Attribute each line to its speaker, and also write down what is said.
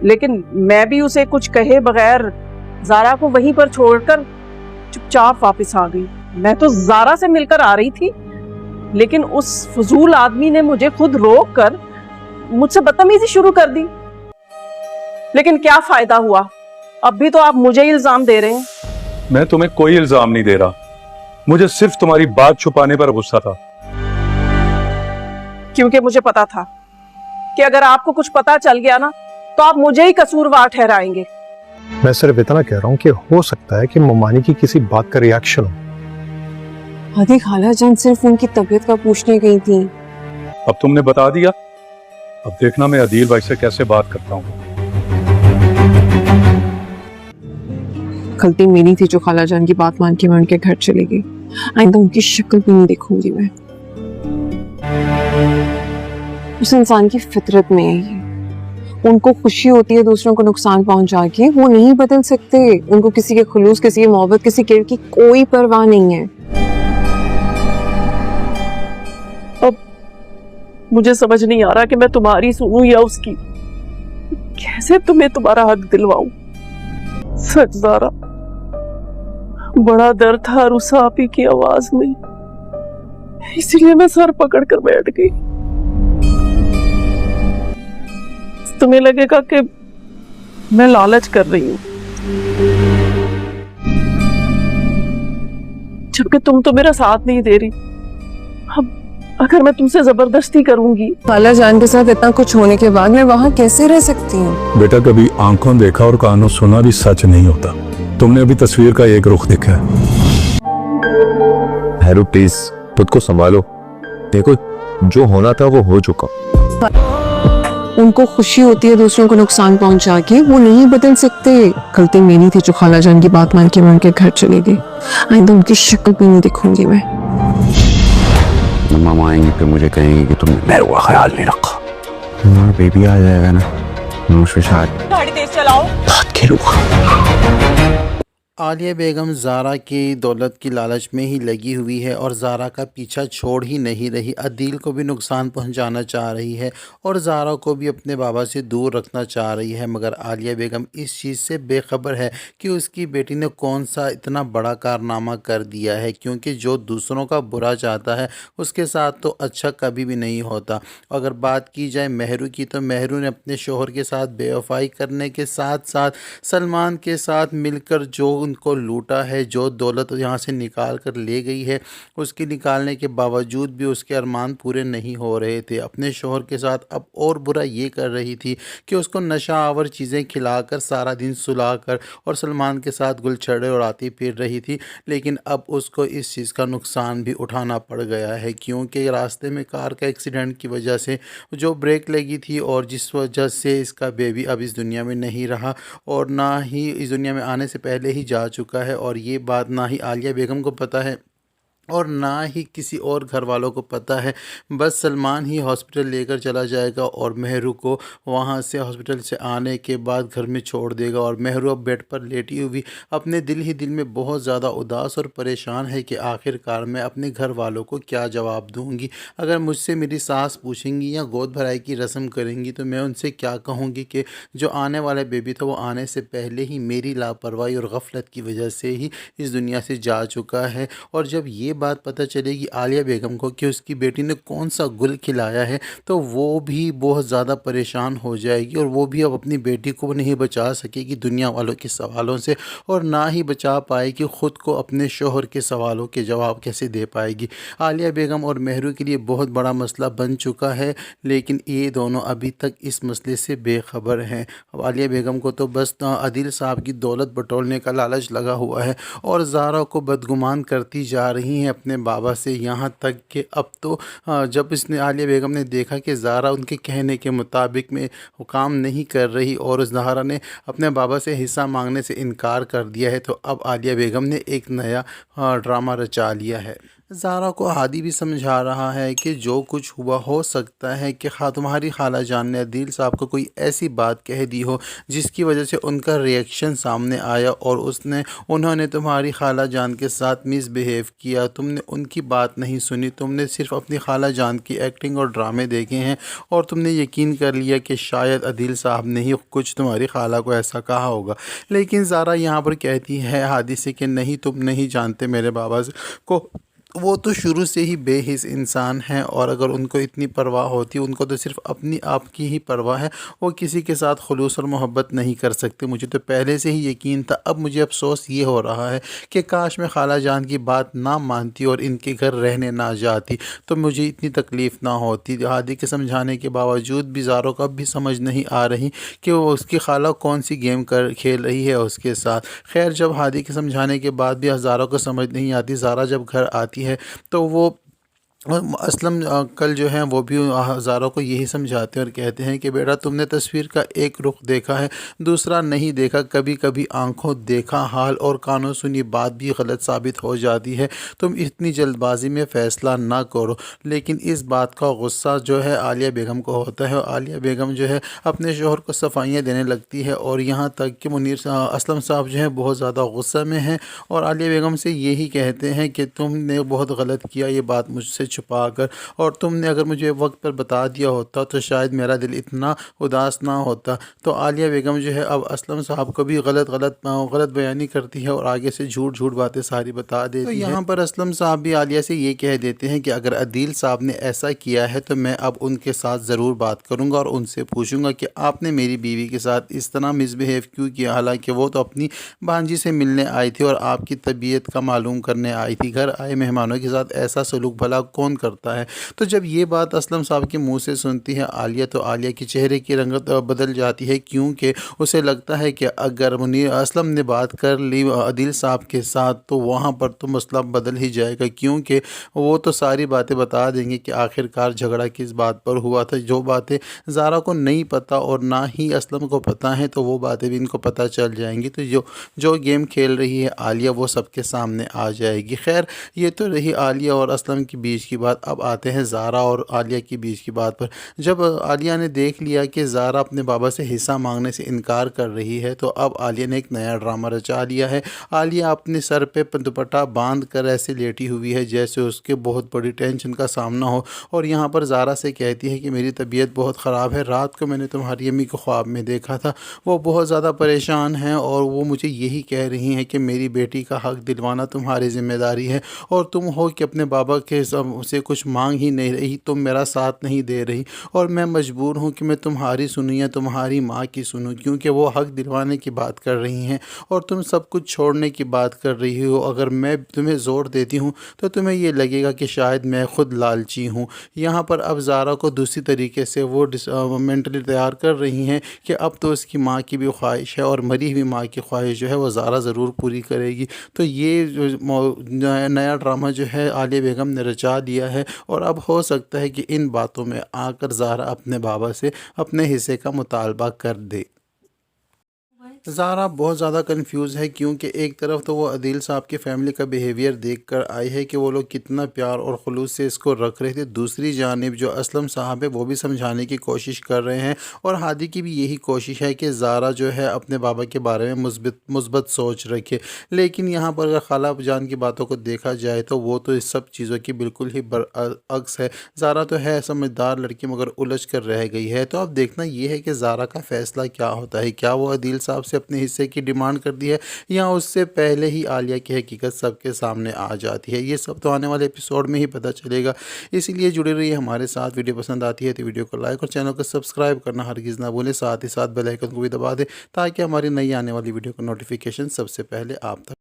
Speaker 1: لیکن میں بھی اسے کچھ کہے بغیر زارا کو وہیں پر چھوڑ کر چپ واپس آ گئی. میں تو زارا سے مل کر آ رہی تھی لیکن اس فضول آدمی نے مجھے خود روک کر مجھ سے بدتمیزی شروع کر دی. لیکن کیا فائدہ ہوا؟ اب بھی تو آپ مجھے الزام دے رہے ہیں.
Speaker 2: میں تمہیں کوئی الزام نہیں دے رہا, مجھے صرف تمہاری بات چھپانے پر غصہ تھا.
Speaker 1: کیونکہ مجھے پتا تھا کہ اگر آپ کو کچھ پتا چل گیا نا تو آپ مجھے ہی قصوروار ٹھہرائیں گے.
Speaker 3: میں صرف اتنا کہہ رہا ہوں کہ ہو سکتا ہے کہ ممانی کی کسی بات کا ریاکشن ہو.
Speaker 4: آدھی خالہ جان صرف ان کی طبیعت کا پوچھنے گئی تھی.
Speaker 2: اب تم نے بتا دیا, اب دیکھنا میں عدیل بھائی سے کیسے بات کرتا ہوں.
Speaker 4: غلطی میری تھی جو خالہ جان کی بات مان کے میں ان کے گھر چلی گئی. آئندہ ان کی شکل بھی نہیں دیکھوں گی میں. اس انسان کی فطرت میں ہے یہ. ان کو خوشی ہوتی ہے دوسروں کو نقصان پہنچا کے, وہ نہیں بدل سکتے. ان کو کسی کے خلوص, کسی کی محبت, کسی کیئر کی کوئی پرواہ نہیں ہے.
Speaker 1: اب مجھے سمجھ نہیں آ رہا کہ میں تمہاری سنوں یا اس کی. کیسے تمہیں تمہارا حق دلواؤں. سچ زارا, بڑا درد تھا رسا آپی کی آواز میں, اس لیے میں سر پکڑ کر بیٹھ گئی. تمہیں لگے گا کہ میں لالچ کر رہی ہوں, جبکہ تم تو میرا ساتھ نہیں دے رہی. اب اگر میں تم سے زبردستی کروں گی.
Speaker 4: خالہ جان کے ساتھ اتنا کچھ ہونے کے بعد میں وہاں کیسے رہ سکتی ہوں؟
Speaker 2: بیٹا کبھی آنکھوں دیکھا اور کانوں سنا بھی سچ نہیں ہوتا. تم نے ابھی تصویر کا ایک رخ دیکھا ہے.
Speaker 5: ہیرو پلیز خود کو سنبھالو. دیکھو جو ہونا تھا وہ ہو چکا.
Speaker 4: ان کو خوشی ہوتی ہے دوسروں کو نقصان پہنچا کے, وہ نہیں بدل سکتے. غلطی میری تھی جو خالہ جان کی بات مان کے میں ان کے گھر چلی گئی. آئندہ ان کی شکل بھی نہیں دیکھوں گی میں.
Speaker 6: ماما آئیں گے پھر مجھے کہیں گے کہ تم نے میرے کا خیال نہیں رکھا. ہمارا بیبی آ جائے گا نا, اس کے ساتھ
Speaker 1: گاڑی تیز چلاؤ.
Speaker 6: بات کھیلوں گا.
Speaker 7: عالیہ بیگم زارا کی دولت کی لالچ میں ہی لگی ہوئی ہے اور زارا کا پیچھا چھوڑ ہی نہیں رہی. عدیل کو بھی نقصان پہنچانا چاہ رہی ہے اور زارا کو بھی اپنے بابا سے دور رکھنا چاہ رہی ہے. مگر عالیہ بیگم اس چیز سے بے خبر ہے کہ اس کی بیٹی نے کون سا اتنا بڑا کارنامہ کر دیا ہے, کیونکہ جو دوسروں کا برا چاہتا ہے اس کے ساتھ تو اچھا کبھی بھی نہیں ہوتا. اگر بات کی جائے مہرو کی تو مہرو نے اپنے شوہر کے ساتھ بے وفائی کرنے کے ساتھ ساتھ سلمان کے ساتھ مل کر جو ان کو لوٹا ہے, جو دولت یہاں سے نکال کر لے گئی ہے, اس کی نکالنے کے باوجود بھی اس کے ارمان پورے نہیں ہو رہے تھے. اپنے شوہر کے ساتھ اب اور برا یہ کر رہی تھی کہ اس کو نشہ آور چیزیں کھلا کر سارا دن سلا کر اور سلمان کے ساتھ گل چھڑے اڑاتی پھر رہی تھی. لیکن اب اس کو اس چیز کا نقصان بھی اٹھانا پڑ گیا ہے, کیونکہ راستے میں کار کا ایکسیڈنٹ کی وجہ سے جو بریک لگی تھی اور جس وجہ سے اس کا بیبی اب اس دنیا میں نہیں رہا اور نہ ہی اس دنیا میں آنے سے پہلے ہی جا چکا ہے. اور یہ بات نہ ہی عالیہ بیگم کو پتہ ہے اور نہ ہی کسی اور گھر والوں کو پتہ ہے. بس سلمان ہی ہاسپٹل لے کر چلا جائے گا اور مہرو کو وہاں سے ہاسپٹل سے آنے کے بعد گھر میں چھوڑ دے گا. اور مہرو اب بیڈ پر لیٹی ہوئی اپنے دل ہی دل میں بہت زیادہ اداس اور پریشان ہے کہ آخر کار میں اپنے گھر والوں کو کیا جواب دوں گی. اگر مجھ سے میری ساس پوچھیں گی یا گود بھرائی کی رسم کریں گی تو میں ان سے کیا کہوں گی کہ جو آنے والا بیبی تھا وہ آنے سے پہلے ہی میری لاپرواہی اور غفلت کی وجہ سے ہی اس دنیا سے جا چکا ہے. اور جب یہ بات پتہ چلے گی عالیہ بیگم کو کہ اس کی بیٹی نے کون سا گل کھلایا ہے تو وہ بھی بہت زیادہ پریشان ہو جائے گی اور وہ بھی اب اپنی بیٹی کو نہیں بچا سکے گی دنیا والوں کے سوالوں سے, اور نہ ہی بچا پائے گی خود کو اپنے شوہر کے سوالوں کے جواب کیسے دے پائے گی. عالیہ بیگم اور مہرو کے لیے بہت بڑا مسئلہ بن چکا ہے, لیکن یہ دونوں ابھی تک اس مسئلے سے بے خبر ہیں. اب عالیہ بیگم کو تو بس عدیل صاحب کی دولت بٹورنے کا لالچ لگا ہوا ہے اور زارا کو بدگمان کرتی جا رہی ہیں اپنے بابا سے, یہاں تک کہ اب تو جب اس نے عالیہ بیگم نے دیکھا کہ زارا ان کے کہنے کے مطابق میں کام نہیں کر رہی اور زہرا نے اپنے بابا سے حصہ مانگنے سے انکار کر دیا ہے, تو اب عالیہ بیگم نے ایک نیا ڈرامہ رچا لیا ہے. زارا کو ہادی بھی سمجھا رہا ہے کہ جو کچھ ہوا ہو سکتا ہے کہ تمہاری خالہ جان نے عدیل صاحب کو کوئی ایسی بات کہہ دی ہو جس کی وجہ سے ان کا ریئیکشن سامنے آیا اور انہوں نے تمہاری خالہ جان کے ساتھ مس بیہیو کیا. تم نے ان کی بات نہیں سنی, تم نے صرف اپنی خالہ جان کی ایکٹنگ اور ڈرامے دیکھے ہیں اور تم نے یقین کر لیا کہ شاید عدیل صاحب نے ہی کچھ تمہاری خالہ کو ایسا کہا ہوگا. لیکن زارا یہاں پر کہتی ہے ہادی سے کہ نہیں, تم نہیں جانتے میرے بابا کو, وہ تو شروع سے ہی بے حس انسان ہیں اور اگر ان کو اتنی پرواہ ہوتی, ان کو تو صرف اپنی آپ کی ہی پرواہ ہے, وہ کسی کے ساتھ خلوص اور محبت نہیں کر سکتے. مجھے تو پہلے سے ہی یقین تھا. اب مجھے افسوس یہ ہو رہا ہے کہ کاش میں خالہ جان کی بات نہ مانتی اور ان کے گھر رہنے نہ جاتی تو مجھے اتنی تکلیف نہ ہوتی. ہادی کے سمجھانے کے باوجود بھی زارا کو اب بھی سمجھ نہیں آ رہی کہ وہ اس کی خالہ کون سی گیم کھیل رہی ہے اس کے ساتھ. خیر, جب ہادی کے سمجھانے کے بعد بھی زارا کو سمجھ نہیں آتی, زارا جب گھر آتی ہے تو وہ اسلم کل جو ہیں وہ بھی زارا کو یہی سمجھاتے ہیں اور کہتے ہیں کہ بیٹا تم نے تصویر کا ایک رخ دیکھا ہے, دوسرا نہیں دیکھا. کبھی کبھی آنکھوں دیکھا حال اور کانوں سنی بات بھی غلط ثابت ہو جاتی ہے. تم اتنی جلد بازی میں فیصلہ نہ کرو. لیکن اس بات کا غصہ جو ہے عالیہ بیگم کو ہوتا ہے اور عالیہ بیگم جو ہے اپنے شوہر کو صفائیاں دینے لگتی ہے اور یہاں تک کہ اسلم صاحب جو ہیں بہت زیادہ غصہ میں ہیں اور عالیہ بیگم سے یہی کہتے ہیں کہ تم نے بہت غلط کیا یہ بات مجھ سے چھپا کر, اور تم نے اگر مجھے وقت پر بتا دیا ہوتا تو شاید میرا دل اتنا اداس نہ ہوتا. تو عالیہ بیگم جو ہے اب اسلم صاحب کو بھی غلط بیانی کرتی ہے اور آگے سے جھوٹ باتیں ساری بتا دیتی ہے. تو یہاں پر اسلم صاحب بھی عالیہ سے یہ کہہ دیتے ہیں کہ اگر عدیل صاحب نے ایسا کیا ہے تو میں اب ان کے ساتھ ضرور بات کروں گا اور ان سے پوچھوں گا کہ آپ نے میری بیوی کے ساتھ اس طرح مس بیہیو کیوں کیا, حالانکہ وہ تو اپنی بھانجی سے ملنے آئی تھی اور آپ کی طبیعت کا معلوم کرنے آئی تھی. گھر آئے مہمانوں کے ساتھ ایسا سلوک بھلا کون کرتا ہے. تو جب یہ بات اسلم صاحب کے منہ سے سنتی ہے عالیہ تو عالیہ کے چہرے کی رنگت بدل جاتی ہے, کیونکہ اسے لگتا ہے کہ اگر اسلم نے بات کر لی عدیل صاحب کے ساتھ تو وہاں پر تو مسئلہ بدل ہی جائے گا, کیونکہ وہ تو ساری باتیں بتا دیں گے کہ آخر کار جھگڑا کس بات پر ہوا تھا. جو باتیں زارا کو نہیں پتہ اور نہ ہی اسلم کو پتہ ہیں تو وہ باتیں بھی ان کو پتہ چل جائیں گی. تو جو گیم کھیل رہی ہے عالیہ وہ سب کے سامنے آ جائے گی. خیر, یہ تو رہی عالیہ اور اسلم کے بیچ کی بات. اب آتے ہیں زارا اور عالیہ کے بیچ کی بات پر. جب عالیہ نے دیکھ لیا کہ زارا اپنے بابا سے حصہ مانگنے سے انکار کر رہی ہے تو اب عالیہ نے ایک نیا ڈرامہ رچا لیا ہے. عالیہ اپنے سر پہ دوپٹہ باندھ کر ایسے لیٹی ہوئی ہے جیسے اس کے بہت بڑی ٹینشن کا سامنا ہو اور یہاں پر زارا سے کہتی ہے کہ میری طبیعت بہت خراب ہے, رات کو میں نے تمہاری امی کو خواب میں دیکھا تھا, وہ بہت زیادہ پریشان ہیں اور وہ مجھے یہی کہہ رہی ہیں کہ میری بیٹی کا حق دلوانا تمہاری ذمہ داری ہے اور تم ہو کہ اپنے بابا کے سے کچھ مانگ ہی نہیں رہی, تم میرا ساتھ نہیں دے رہی اور میں مجبور ہوں کہ میں تمہاری سنوں یا تمہاری ماں کی سنوں, کیونکہ وہ حق دلوانے کی بات کر رہی ہیں اور تم سب کچھ چھوڑنے کی بات کر رہی ہو. اگر میں تمہیں زور دیتی ہوں تو تمہیں یہ لگے گا کہ شاید میں خود لالچی ہوں. یہاں پر اب زارا کو دوسری طریقے سے وہ مینٹلی تیار کر رہی ہیں کہ اب تو اس کی ماں کی بھی خواہش ہے اور مری ہوئی ماں کی خواہش جو ہے وہ زارا ضرور پوری کرے گی. تو یہ نیا ڈرامہ جو ہے عالیہ بیگم نے رچا دیا ہے اور اب ہو سکتا ہے کہ ان باتوں میں آ کر زارا اپنے بابا سے اپنے حصے کا مطالبہ کر دے. زارا بہت زیادہ کنفیوز ہے کیونکہ ایک طرف تو وہ عدیل صاحب کی فیملی کا بیہیویئر دیکھ کر آئی ہے کہ وہ لوگ کتنا پیار اور خلوص سے اس کو رکھ رہے تھے, دوسری جانب جو اسلم صاحب ہے وہ بھی سمجھانے کی کوشش کر رہے ہیں اور ہادی کی بھی یہی کوشش ہے کہ زارا جو ہے اپنے بابا کے بارے میں مثبت سوچ رکھے. لیکن یہاں پر اگر خالہ جان کی باتوں کو دیکھا جائے تو وہ تو اس سب چیزوں کی بالکل ہی برعکس ہے. زارا تو ہے سمجھدار لڑکی مگر الجھ کر رہ گئی ہے. تو اب دیکھنا یہ ہے کہ زارا کا فیصلہ کیا ہوتا ہے, کیا وہ عدیل صاحب سے اپنے حصے کی ڈیمانڈ کر دی ہے یا اس سے پہلے ہی عالیہ کی حقیقت سب کے سامنے آ جاتی ہے. یہ سب تو آنے والے ایپیسوڈ میں ہی پتہ چلے گا, اسی لیے جڑے رہیے ہمارے ساتھ. ویڈیو پسند آتی ہے تو ویڈیو کو لائک اور چینل کو سبسکرائب کرنا ہرگز نہ بھولیں, ساتھ ہی ساتھ بیل آئیکن کو بھی دبا دیں تاکہ ہماری نئی آنے والی ویڈیو کا نوٹیفیکیشن سب سے پہلے آپ تک